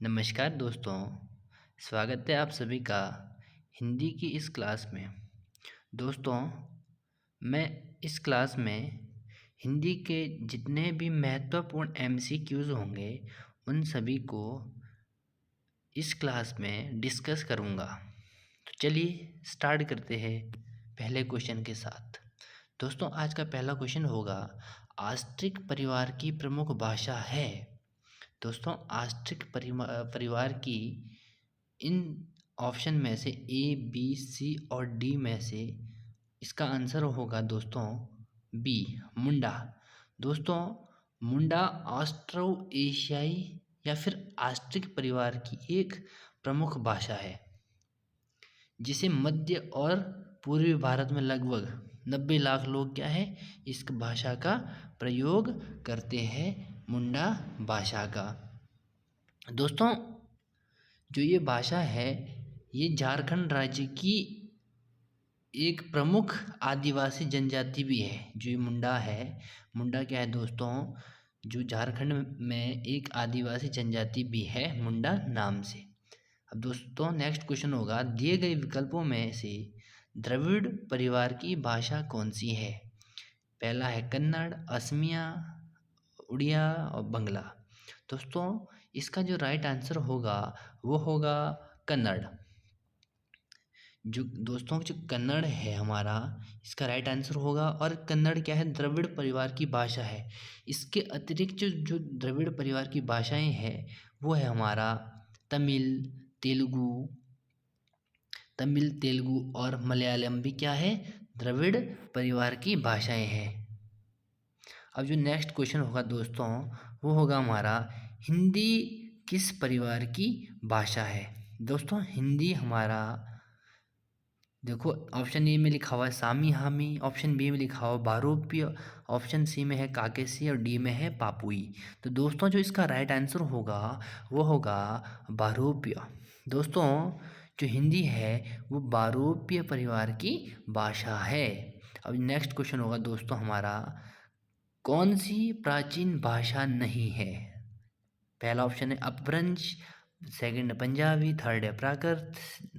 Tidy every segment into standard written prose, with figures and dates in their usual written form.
नमस्कार दोस्तों, स्वागत है आप सभी का हिंदी की इस क्लास में। दोस्तों, मैं इस क्लास में हिंदी के जितने भी महत्वपूर्ण एमसीक्यूज़ होंगे, उन सभी को इस क्लास में डिस्कस करूँगा। तो चलिए स्टार्ट करते हैं पहले क्वेश्चन के साथ। दोस्तों, आज का पहला क्वेश्चन होगा, आस्ट्रिक परिवार की प्रमुख भाषा है। दोस्तों, आस्ट्रिक परिवार की इन ऑप्शन में से ए बी सी और डी में से इसका आंसर होगा दोस्तों बी, मुंडा। दोस्तों, मुंडा ऑस्ट्रो एशियाई या फिर आस्ट्रिक परिवार की एक प्रमुख भाषा है जिसे मध्य और पूर्वी भारत में लगभग 90 लाख लोग क्या है, इस भाषा का प्रयोग करते हैं, मुंडा भाषा का। दोस्तों, जो ये भाषा है, ये झारखंड राज्य की एक प्रमुख आदिवासी जनजाति भी है। जो ये मुंडा है, मुंडा क्या है दोस्तों, जो झारखंड में एक आदिवासी जनजाति भी है मुंडा नाम से। अब दोस्तों, नेक्स्ट क्वेश्चन होगा, दिए गए विकल्पों में से द्रविड़ परिवार की भाषा कौन सी है। पहला है कन्नड़, असमिया, उड़िया और बंगला। दोस्तों, इसका जो राइट आंसर होगा वो होगा कन्नड़। जो दोस्तों, जो कन्नड़ है हमारा, इसका राइट आंसर होगा। और कन्नड़ क्या है, द्रविड़ परिवार की भाषा है। इसके अतिरिक्त जो द्रविड़ परिवार की भाषाएं हैं वो है हमारा तमिल, तेलुगु और मलयालम भी क्या है, द्रविड़ परिवार की भाषाएं हैं। अब जो नेक्स्ट क्वेश्चन होगा दोस्तों, वो होगा हमारा, हिंदी किस परिवार की भाषा है। दोस्तों, हिंदी हमारा देखो, ऑप्शन ए में लिखा हुआ है सामी हामी, ऑप्शन बी में लिखा हुआ है बारोपीय, ऑप्शन सी में है काकेसी और डी में है पापुई। तो दोस्तों, जो इसका राइट आंसर होगा वो होगा बारोपीय। दोस्तों, जो हिंदी है वो बारोपीय परिवार की भाषा है। अब नेक्स्ट क्वेश्चन होगा दोस्तों हमारा, कौन सी प्राचीन भाषा नहीं है। पहला ऑप्शन है अपभ्रंश, सेकंड है पंजाबी, थर्ड है प्राकृत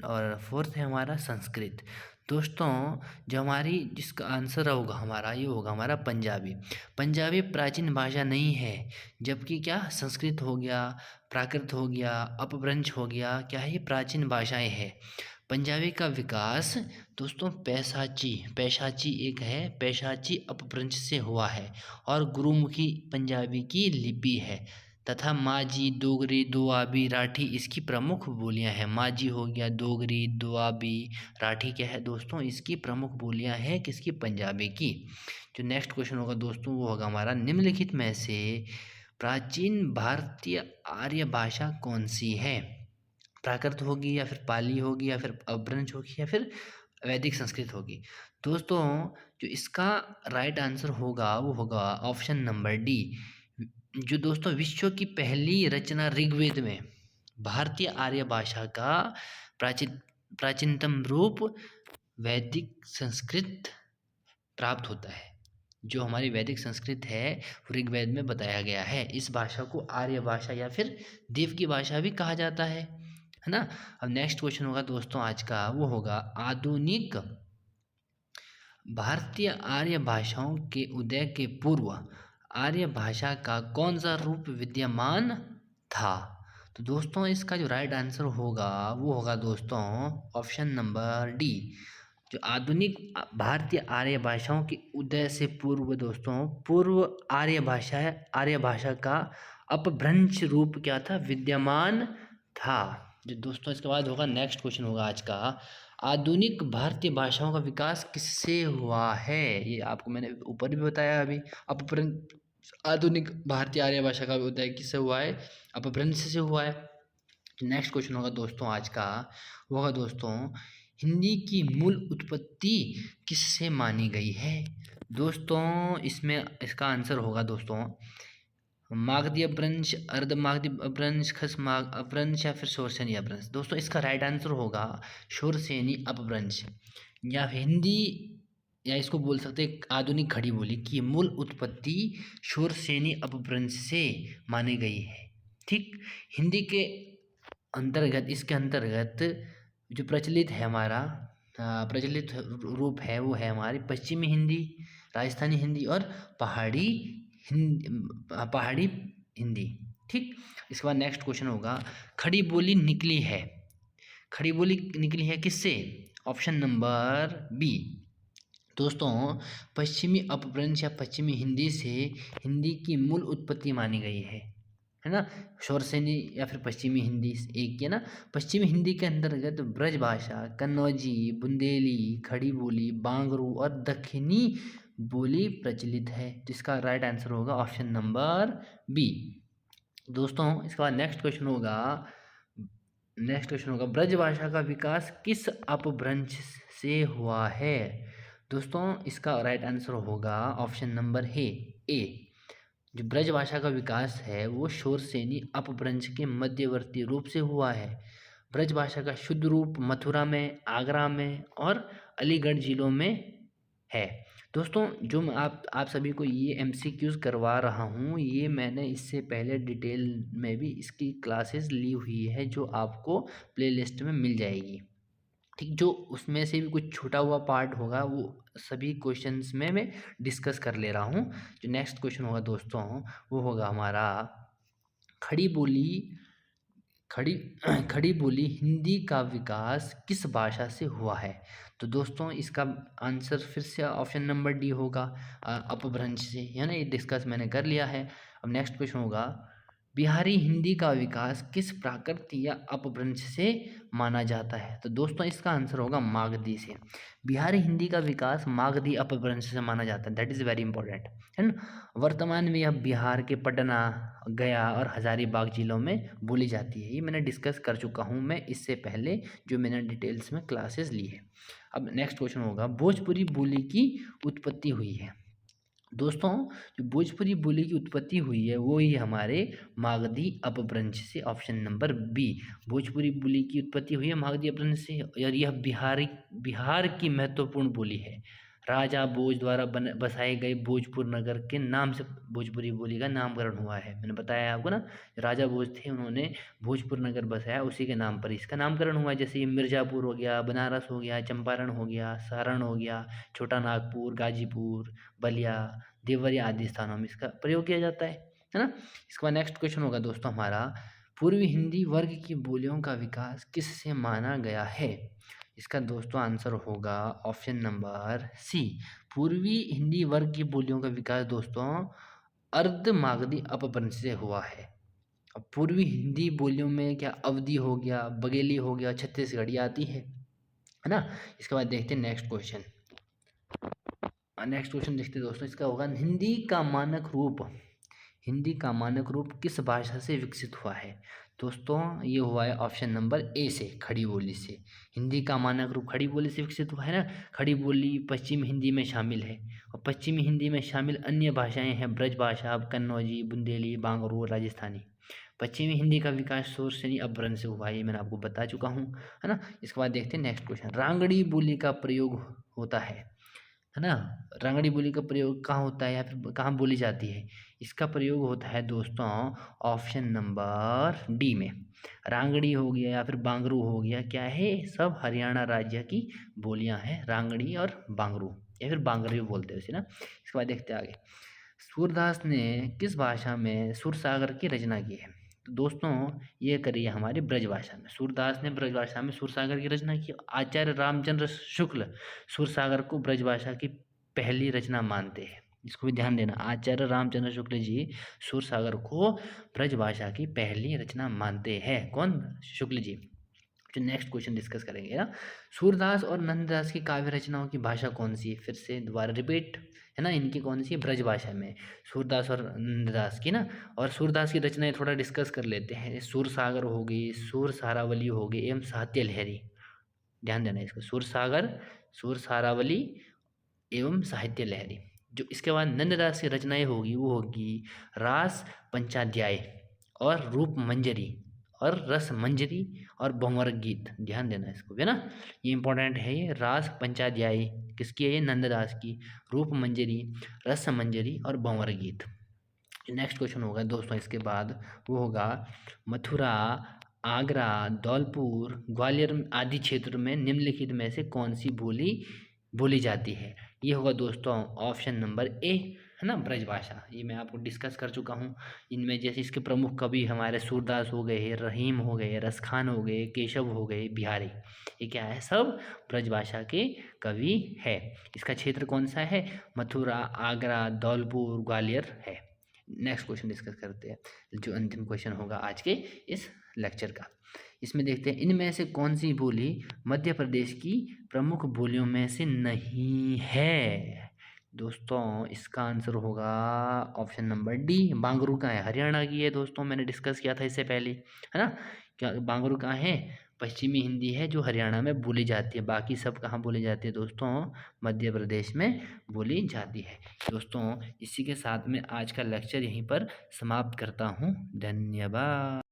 और फोर्थ है हमारा संस्कृत। दोस्तों, जो हमारी जिसका आंसर होगा हमारा, ये होगा हमारा पंजाबी। पंजाबी प्राचीन भाषा नहीं है, जबकि क्या संस्कृत हो गया, प्राकृत हो गया, अपभ्रंश हो गया, क्या है, ये प्राचीन भाषाएं हैं। पंजाबी का विकास दोस्तों पैशाची एक है, पैशाची अपभ्रंश से हुआ है और गुरुमुखी पंजाबी की लिपि है तथा माझी, डोगरी, दोआबी, राठी इसकी प्रमुख बोलियां हैं। माझी हो गया, डोगरी, दोआबी, राठी क्या है दोस्तों, इसकी प्रमुख बोलियां हैं किसकी, पंजाबी की। जो नेक्स्ट क्वेश्चन होगा दोस्तों वो होगा हमारा, निम्नलिखित में से प्राचीन भारतीय आर्य भाषा कौन सी है। प्राकृत होगी या फिर पाली होगी या फिर अपभ्रंश होगी या फिर वैदिक संस्कृत होगी। दोस्तों, जो इसका राइट आंसर होगा वो होगा ऑप्शन नंबर डी। जो दोस्तों, विश्व की पहली रचना ऋग्वेद में भारतीय आर्य भाषा का प्राचीनतम रूप वैदिक संस्कृत प्राप्त होता है। जो हमारी वैदिक संस्कृत है वो ऋग्वेद में बताया गया है। इस भाषा को आर्य भाषा या फिर देव की भाषा भी कहा जाता है ना। अब नेक्स्ट क्वेश्चन होगा दोस्तों आज का, वो होगा, आधुनिक भारतीय आर्य भाषाओं के उदय के पूर्व आर्य भाषा का कौन सा रूप विद्यमान था। तो दोस्तों, इसका जो राइट आंसर होगा वो होगा दोस्तों ऑप्शन नंबर डी। जो आधुनिक भारतीय आर्य भाषाओं के उदय से पूर्व दोस्तों, पूर्व आर्य भाषा का अपभ्रंश रूप क्या था, विद्यमान था। जो दोस्तों, इसके बाद होगा नेक्स्ट क्वेश्चन होगा आज का, आधुनिक भारतीय भाषाओं का विकास किससे हुआ है। ये आपको मैंने ऊपर भी बताया अभी। अपभ्रंश, आधुनिक भारतीय आर्य भाषा का उदय किससे हुआ है, अपभ्रंश से हुआ है। नेक्स्ट क्वेश्चन होगा दोस्तों आज का, वो होगा दोस्तों, हिंदी की मूल उत्पत्ति किससे मानी गई है। दोस्तों, इसमें इसका आंसर होगा दोस्तों मागधी अपभ्रंश, अर्ध मागधी अपभ्रंश, खसमाग अपभ्रंश या फिर शोरसेनी अपभ्रंश। दोस्तों, इसका राइट आंसर होगा शोरसेनी अपभ्रंश। या हिंदी, या इसको बोल सकते हैं आधुनिक खड़ी बोली की मूल उत्पत्ति शोरसेनी अपभ्रंश से मानी गई है। ठीक, हिंदी के अंतर्गत, इसके अंतर्गत जो प्रचलित है हमारा प्रचलित रूप है वो है हमारी पश्चिमी हिंदी, राजस्थानी हिंदी और पहाड़ी पहाड़ी हिंदी। ठीक, इसके बाद नेक्स्ट क्वेश्चन होगा, खड़ी बोली निकली है, खड़ी बोली निकली है किससे? Option number B. दोस्तों, पश्चिमी अपभ्रंश या पश्चिमी हिंदी से हिंदी की मूल उत्पत्ति मानी गई है ना। शौरसेनी या फिर पश्चिमी हिंदी एक ही है ना। पश्चिमी हिंदी के अंतर्गत ब्रज भाषा, कन्नौजी, बुंदेली, खड़ी बोली, बांगरू और दक्षिणी बोली प्रचलित है, जिसका राइट आंसर होगा ऑप्शन नंबर बी। दोस्तों, इसके बाद नेक्स्ट क्वेश्चन होगा ब्रज भाषा का विकास किस अपभ्रंश से हुआ है? दोस्तों, इसका राइट आंसर होगा ऑप्शन नंबर ए। जो ब्रज भाषा का विकास है वो शौरसेनी अपभ्रंश के मध्यवर्ती रूप से हुआ है। ब्रज भाषा का शुद्ध रूप मथुरा में, आगरा में और अलीगढ़ जिलों में है। दोस्तों, जो मैं आप सभी को ये एमसीक्यूज करवा रहा हूँ, ये मैंने इससे पहले डिटेल में भी इसकी क्लासेस ली हुई है, जो आपको प्लेलिस्ट में मिल जाएगी। ठीक, जो उसमें से भी कुछ छूटा हुआ पार्ट होगा वो सभी क्वेश्चंस में मैं डिस्कस कर ले रहा हूँ। जो नेक्स्ट क्वेश्चन होगा दोस्तों, वो होगा हमारा खड़ी बोली खड़ी खड़ी बोली हिंदी का विकास किस भाषा से हुआ है? तो दोस्तों, इसका आंसर फिर से ऑप्शन नंबर डी होगा, अपभ्रंश से, है ना। ये डिस्कस मैंने कर लिया है। अब नेक्स्ट क्वेश्चन होगा, बिहारी हिंदी का विकास किस प्राकृत या अपभ्रंश से माना जाता है? तो दोस्तों, इसका आंसर होगा मागधी से। बिहारी हिंदी का विकास मागधी अपभ्रंश से माना जाता है, दैट इज़ वेरी इंपॉर्टेंट, है ना। वर्तमान में यह बिहार के पटना, गया और हजारीबाग जिलों में बोली जाती है। ये मैंने डिस्कस कर चुका हूँ मैं इससे पहले, जो मैंने डिटेल्स में क्लासेस ली है। अब नेक्स्ट क्वेश्चन होगा, भोजपुरी बोली की उत्पत्ति हुई है। दोस्तों, जो भोजपुरी बोली की उत्पत्ति हुई है वो ही हमारे मागधी अपभ्रंश से, ऑप्शन नंबर बी। भोजपुरी बोली की उत्पत्ति हुई है मागधी अपभ्रंश से और यह बिहार की महत्वपूर्ण बोली है। राजा भोज द्वारा बसाए गए भोजपुर नगर के नाम से भोजपुरी बोली का नामकरण हुआ है। मैंने बताया आपको ना, राजा भोज थे, उन्होंने भोजपुर नगर बसाया, उसी के नाम पर इसका नामकरण हुआ है। जैसे ये मिर्ज़ापुर हो गया, बनारस हो गया, चंपारण हो गया, सारण हो गया, छोटा नागपुर, गाजीपुर, बलिया, देवरिया आदि स्थानों में इसका प्रयोग किया जाता है ना। इसके बाद नेक्स्ट क्वेश्चन होगा दोस्तों हमारा, पूर्वी हिंदी वर्ग की बोलियों का विकास किससे माना गया है? इसका दोस्तों आंसर होगा ऑप्शन नंबर सी। पूर्वी हिंदी वर्ग की बोलियों का विकास दोस्तों अर्ध मागधी अपभ्रंश से हुआ है। अब पूर्वी हिंदी बोलियों में क्या अवधी हो गया, बघेली हो गया, छत्तीसगढ़ी आती है ना। इसके बाद देखते हैं नेक्स्ट क्वेश्चन देखते हैं दोस्तों। इसका होगा, हिंदी का मानक रूप किस भाषा से विकसित हुआ है? दोस्तों, ये हुआ है ऑप्शन नंबर ए से, खड़ी बोली से। हिंदी का मानक रूप खड़ी बोली से विकसित हुआ है ना। खड़ी बोली पश्चिम हिंदी में शामिल है और पश्चिमी हिंदी में शामिल अन्य भाषाएं हैं ब्रज भाषा, कन्नौजी, बुंदेली, बांगरू, राजस्थानी। पश्चिमी हिंदी का विकास शौरसेनी अपभ्रंश से हुआ है, ये मैंने आपको बता चुका हूँ, है ना। इसके बाद देखते हैं नेक्स्ट क्वेश्चन, रांगड़ी बोली का प्रयोग होता है ना। रांगड़ी बोली का प्रयोग कहाँ होता है या फिर कहाँ बोली जाती है? इसका प्रयोग होता है दोस्तों ऑप्शन नंबर डी में। रांगड़ी हो गया या फिर बांगरू हो गया, क्या है, सब हरियाणा राज्य की बोलियां हैं, रांगड़ी और बांगरू या फिर बांगरी बोलते हैं उसे ना। इसके बाद देखते हैं आगे, सूरदास ने किस भाषा में सुरसागर की रचना की है? तो दोस्तों, ये करी है हमारी ब्रज भाषा में। सूरदास ने ब्रज भाषा में सुरसागर की रचना की। आचार्य रामचंद्र शुक्ल सुरसागर को ब्रज भाषा की पहली रचना मानते हैं, इसको भी ध्यान देना। आचार्य रामचंद्र शुक्ल जी सुरसागर को ब्रज भाषा की पहली रचना मानते हैं। कौन? शुक्ल जी। जो नेक्स्ट क्वेश्चन डिस्कस करेंगे ना, सूरदास और नंददास की काव्य रचनाओं की भाषा कौन सी है? फिर से दोबारा रिपीट, है ना, इनकी कौन सी है? ब्रज भाषा में, सूरदास और नंददास की ना। और सूरदास की रचनाएं थोड़ा डिस्कस कर लेते हैं। सूरसागर हो गई, सूर सारावली हो गई एवं साहित्य लहरी, ध्यान देना इसको, सूरसागर, सूर सारावली एवं साहित्य लहरी। जो इसके बाद नंददास की रचनाएं होगी वो होगी रास पंचाध्याय और रूप मंजरी और रस मंजरी और भंवर गीत, ध्यान देना इसको, है ना, ये इंपॉर्टेंट है। ये रास पंचाध्याय किसकी है? ये नंददास की। रूप मंजरी, रस मंजरी और भंवर गीत। नेक्स्ट क्वेश्चन होगा दोस्तों इसके बाद, वो होगा मथुरा आगरा, धौलपुर, ग्वालियर आदि क्षेत्र में निम्नलिखित में से कौन सी बोली बोली जाती है? ये होगा दोस्तों ऑप्शन नंबर ए, है ना, ब्रजभाषा। ये मैं आपको डिस्कस कर चुका हूँ। इनमें जैसे इसके प्रमुख कवि हमारे सूरदास हो गए, रहीम हो गए, रसखान हो गए, केशव हो गए, बिहारी। ये क्या है? सब ब्रजभाषा के कवि है। इसका क्षेत्र कौन सा है? मथुरा, आगरा, धौलपुर, ग्वालियर है। नेक्स्ट क्वेश्चन डिस्कस करते हैं, जो अंतिम क्वेश्चन होगा आज के इस लेक्चर का। इसमें देखते हैं, इनमें से कौन सी बोली मध्य प्रदेश की प्रमुख बोलियों में से नहीं है? दोस्तों इसका आंसर होगा ऑप्शन नंबर डी, बांगरू कहाँ है? हरियाणा की है दोस्तों, मैंने डिस्कस किया था इससे पहले, है ना। क्या बांगरू कहाँ है? पश्चिमी हिंदी है जो हरियाणा में बोली जाती है। बाकी सब कहाँ बोली जाती है दोस्तों? मध्य प्रदेश में बोली जाती है। दोस्तों इसी के साथ में आज का लेक्चर यहीं पर समाप्त करता हूँ। धन्यवाद।